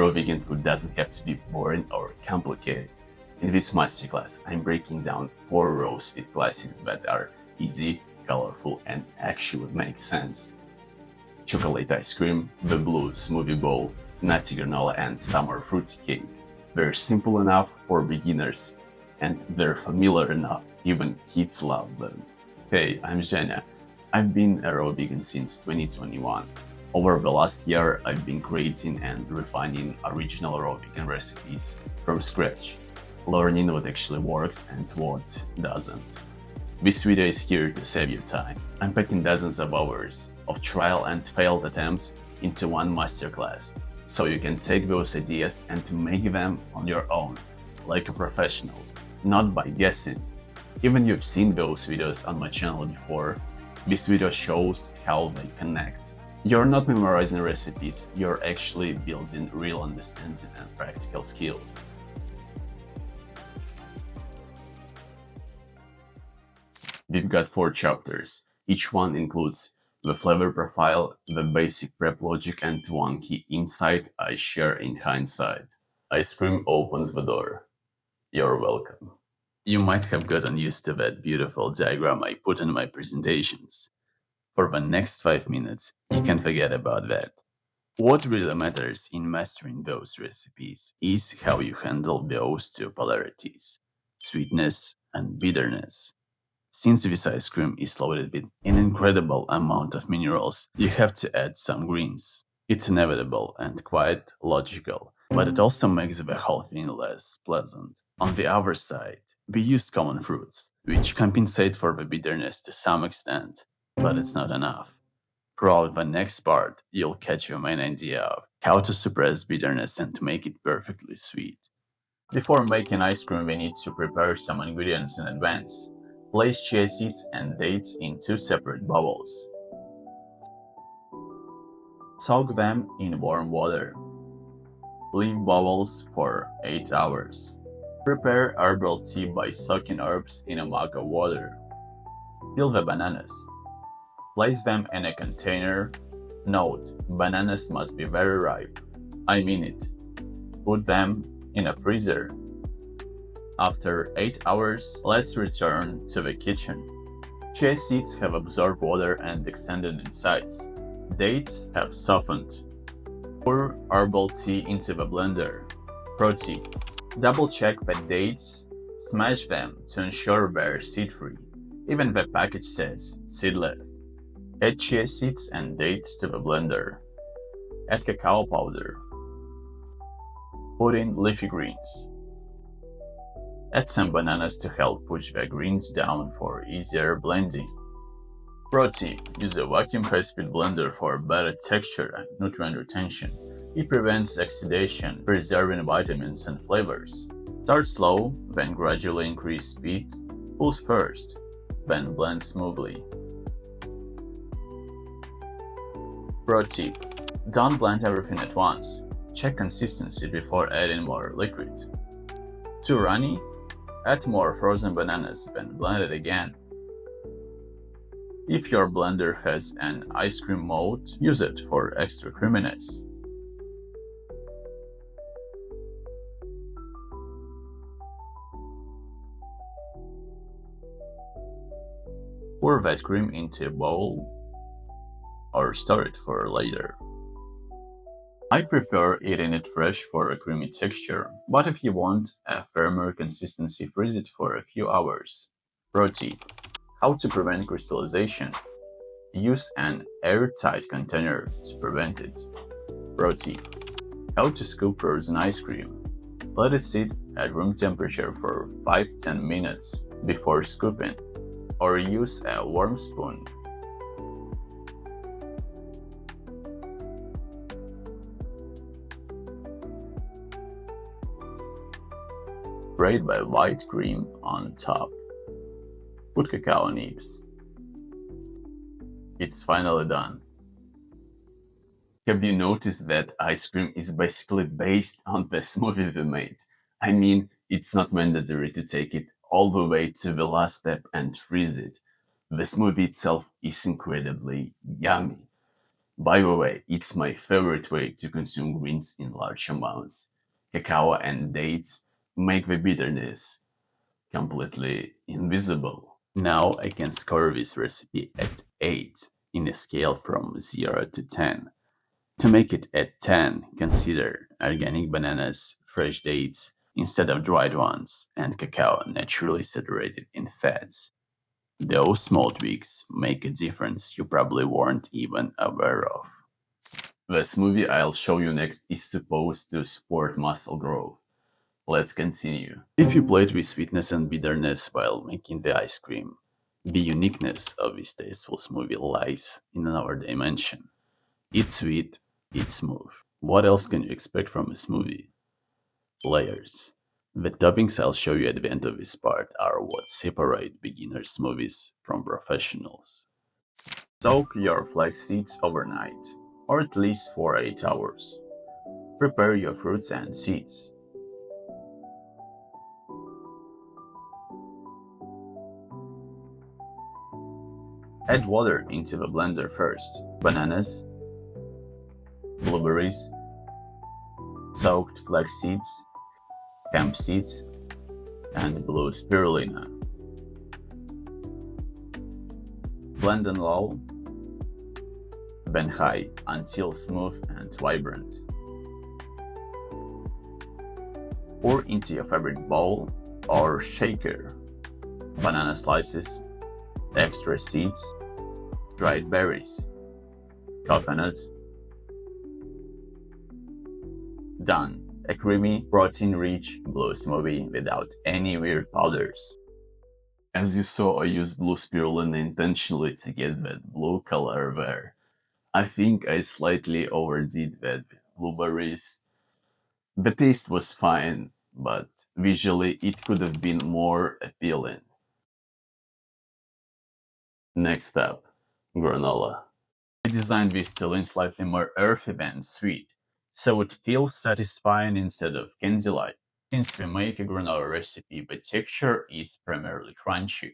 raw vegan food doesn't have to be boring or complicated. In this masterclass, I'm breaking down 4 roasted classics that are easy, colorful, and actually make sense. Chocolate ice cream, the blue smoothie bowl, nutty granola, and summer fruit cake. They're simple enough for beginners, and they're familiar enough, even kids love them. Hey, I'm Zhenya. I've been a raw vegan since 2021. Over the last year, I've been creating and refining original raw vegan recipes from scratch, learning what actually works and what doesn't. This video is here to save you time, unpacking dozens of hours of trial and failed attempts into one masterclass, so you can take those ideas and make them on your own, like a professional, not by guessing. Even you've seen those videos on my channel before, this video shows how they connect. You're not memorizing recipes, you're actually building real understanding and practical skills. We've got 4 chapters. Each one includes the flavor profile, the basic prep logic, and one key insight I share in hindsight. Ice cream opens the door. You're welcome. You might have gotten used to that beautiful diagram I put in my presentations. For the next 5 minutes, you can forget about that. What really matters in mastering those recipes is how you handle those two polarities, sweetness and bitterness. Since this ice cream is loaded with an incredible amount of minerals, you have to add some greens. It's inevitable and quite logical, but it also makes the whole thing less pleasant. On the other side, we use common fruits, which compensate for the bitterness to some extent, but it's not enough. Throughout the next part, you'll catch your main idea of how to suppress bitterness and make it perfectly sweet. Before making ice cream, we need to prepare some ingredients in advance. Place chia seeds and dates in 2 separate bowls. Soak them in warm water. Leave bowls for 8 hours. Prepare herbal tea by soaking herbs in a mug of water. Peel the bananas. Place them in a container. Note: bananas must be very ripe. I mean it. Put them in a freezer. After 8 hours, let's return to the kitchen. Chia seeds have absorbed water and extended in size. Dates have softened. Pour herbal tea into the blender. Pro tip: double check the dates. Smash them to ensure they're seed-free. Even the package says seedless. Add chia seeds and dates to the blender. Add cacao powder. Put in leafy greens. Add some bananas to help push the greens down for easier blending. Pro tip: use a vacuum high-speed blender for better texture and nutrient retention. It prevents oxidation, preserving vitamins and flavors. Start slow, then gradually increase speed. Pulse first, then blend smoothly. Pro tip: don't blend everything at once. Check consistency before adding more liquid. Too runny? Add more frozen bananas, then blend it again. If your blender has an ice cream mold, use it for extra creaminess. Pour that cream into a bowl or store it for later. I prefer eating it fresh for a creamy texture, but if you want a firmer consistency, freeze it for a few hours. Pro tip: how to prevent crystallization. Use an airtight container to prevent it. Pro tip: how to scoop frozen ice cream. Let it sit at room temperature for 5–10 minutes before scooping, or use a warm spoon. Grate the white cream on top. Put cacao nibs. It's finally done. Have you noticed that ice cream is basically based on the smoothie we made? I mean, it's not mandatory to take it all the way to the last step and freeze it. The smoothie itself is incredibly yummy. By the way, it's my favorite way to consume greens in large amounts. Cacao and dates make the bitterness completely invisible. Now I can score this recipe at 8 in a scale from 0 to 10. To make it at 10, consider organic bananas, fresh dates instead of dried ones, and cacao naturally saturated in fats. Those small tweaks make a difference you probably weren't even aware of. The smoothie I'll show you next is supposed to support muscle growth. Let's continue. If you played with sweetness and bitterness while making the ice cream, the uniqueness of this tasteful smoothie lies in another dimension. It's sweet, it's smooth. What else can you expect from a smoothie? Layers. The toppings I'll show you at the end of this part are what separate beginner smoothies from professionals. Soak your flax seeds overnight, or at least for 8 hours. Prepare your fruits and seeds. Add water into the blender first. Bananas, blueberries, soaked flax seeds, hemp seeds, and blue spirulina. Blend on low, then high until smooth and vibrant. Pour into your favorite bowl or shaker. Banana slices, extra seeds, dried berries, coconut. Done. A creamy, protein-rich blue smoothie without any weird powders. As you saw, I used blue spirulina intentionally to get that blue color there. I think I slightly overdid that with blueberries. The taste was fine, but visually it could have been more appealing. Next up, granola. I designed this to lean slightly more earthy than sweet, so it feels satisfying instead of candy-like. Since we make a granola recipe, the texture is primarily crunchy.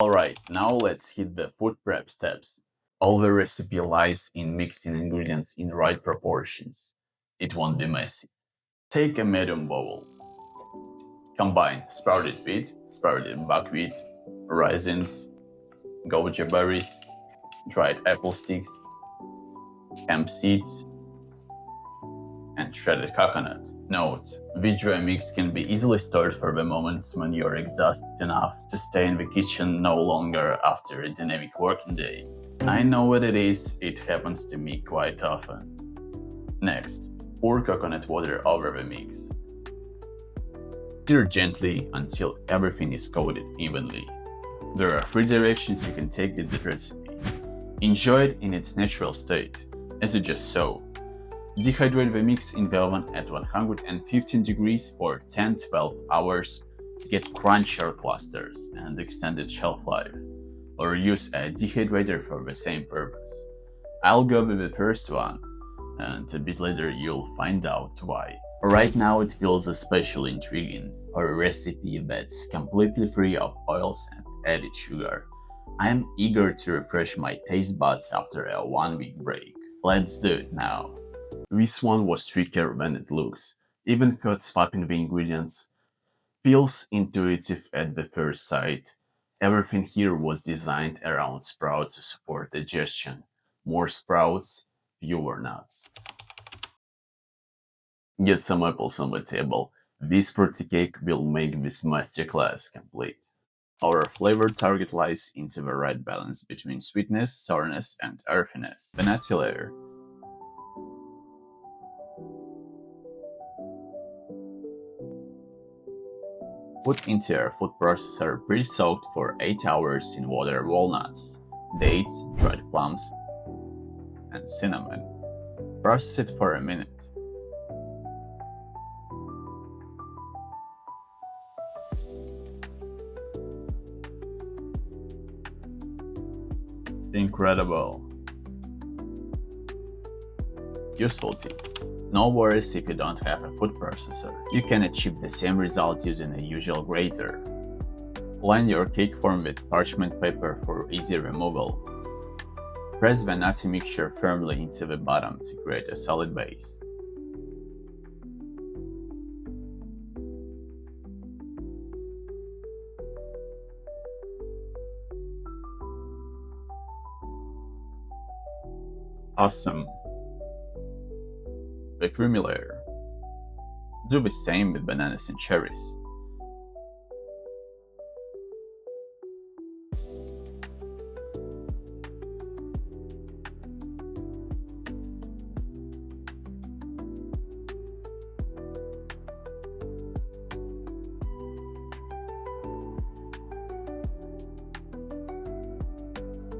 Alright, now let's hit the food prep steps. All the recipe lies in mixing ingredients in right proportions. It won't be messy. Take a medium bowl. Combine sprouted wheat, sprouted buckwheat, raisins, goji berries, dried apple sticks, hemp seeds, and shredded coconut. Note, the dry mix can be easily stored for the moments when you're exhausted enough to stay in the kitchen no longer after a dynamic working day. I know what it is, it happens to me quite often. Next, pour coconut water over the mix. Stir gently until everything is coated evenly. There are 3 directions you can take with the recipe. Enjoy it in its natural state, as you just saw. Dehydrate the mix in the oven at 115 degrees for 10-12 hours to get crunchier clusters and extended shelf life, or use a dehydrator for the same purpose. I'll go with the first one, and a bit later you'll find out why. Right now it feels especially intriguing for a recipe that's completely free of oils and added sugar. I am eager to refresh my taste buds after a 1-week break. Let's do it now. This one was trickier than it looks. Even without swapping the ingredients, feels intuitive at the first sight. Everything here was designed around sprouts to support digestion. More sprouts, fewer nuts. Get some apples on the table. This pretty cake will make this masterclass complete. Our flavor target lies into the right balance between sweetness, sourness, and earthiness. The nutty layer. Put into your food processor pre-soaked for 8 hours in water walnuts, dates, dried plums, and cinnamon. Process it for a minute. Incredible. Useful tip. No worries if you don't have a food processor. You can achieve the same result using a usual grater. Line your cake form with parchment paper for easy removal. Press the nutty mixture firmly into the bottom to create a solid base. Awesome! The creamy layer. Do the same with bananas and cherries.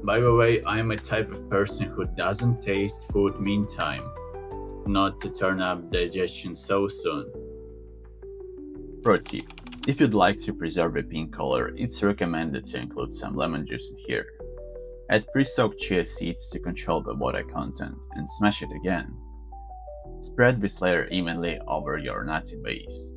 By the way, I am a type of person who doesn't taste food meantime, not to turn up digestion so soon. Pro tip: if you'd like to preserve a pink color, it's recommended to include some lemon juice in here. Add pre-soaked chia seeds to control the water content and smash it again. Spread this layer evenly over your nutty base.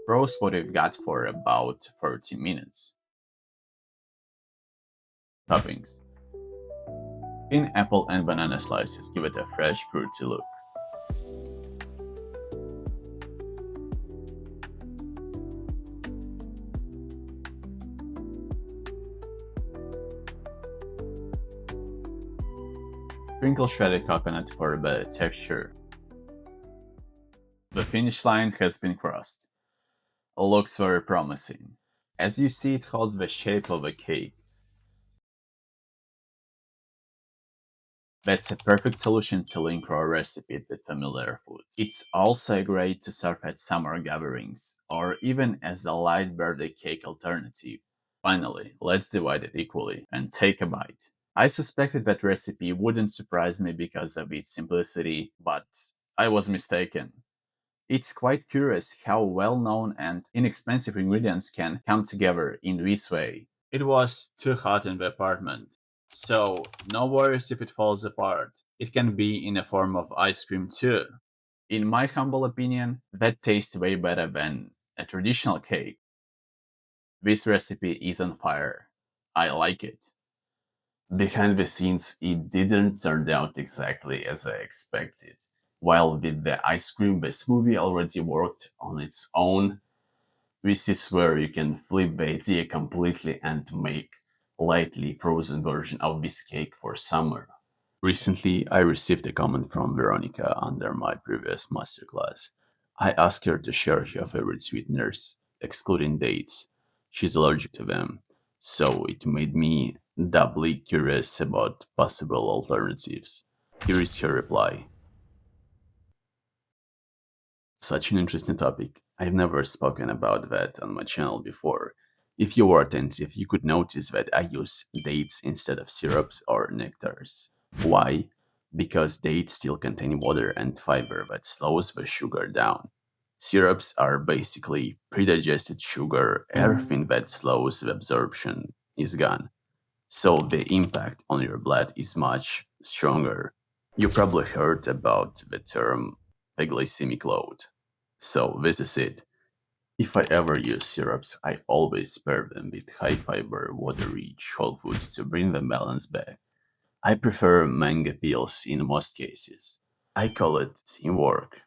Roast what you've got for about 30 minutes. Toppings. In apple and banana slices, give it a fresh fruity look. Sprinkle shredded coconut for a better texture. The finish line has been crossed. Looks very promising. As you see, it holds the shape of a cake. That's a perfect solution to link our recipe with familiar food. It's also great to serve at summer gatherings, or even as a light birthday cake alternative. Finally, let's divide it equally and take a bite. I suspected that recipe wouldn't surprise me because of its simplicity, but I was mistaken. It's quite curious how well known and inexpensive ingredients can come together in this way. It was too hot in the apartment, so no worries if it falls apart. It can be in a form of ice cream too. In my humble opinion, that tastes way better than a traditional cake. This recipe is on fire. I like it. Behind the scenes, it didn't turn out exactly as I expected. While with the ice cream, the smoothie already worked on its own. This is where you can flip the idea completely and make lightly frozen version of this cake for summer. Recently, I received a comment from Veronica under my previous masterclass. I asked her to share her favorite sweeteners, excluding dates. She's allergic to them, so it made me doubly curious about possible alternatives. Here is her reply. Such an interesting topic. I've never spoken about that on my channel before. If you were attentive, you could notice that I use dates instead of syrups or nectars. Why? Because dates still contain water and fiber that slows the sugar down. Syrups are basically predigested sugar, everything that slows the absorption is gone. So the impact on your blood is much stronger. You probably heard about the term the glycemic load. So this is it. If I ever use syrups, I always pair them with high fiber, water rich whole foods to bring the balance back. I prefer mango peels in most cases. I call it teamwork.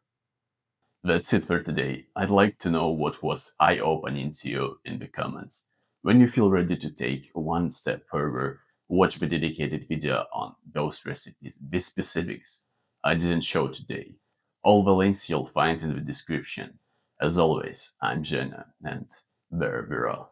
That's it for today. I'd like to know what was eye-opening to you in the comments. When you feel ready to take one step further, watch the dedicated video on those recipes, the specifics I didn't show today. All the links you'll find in the description. As always, I'm Jenna and Bear Vera.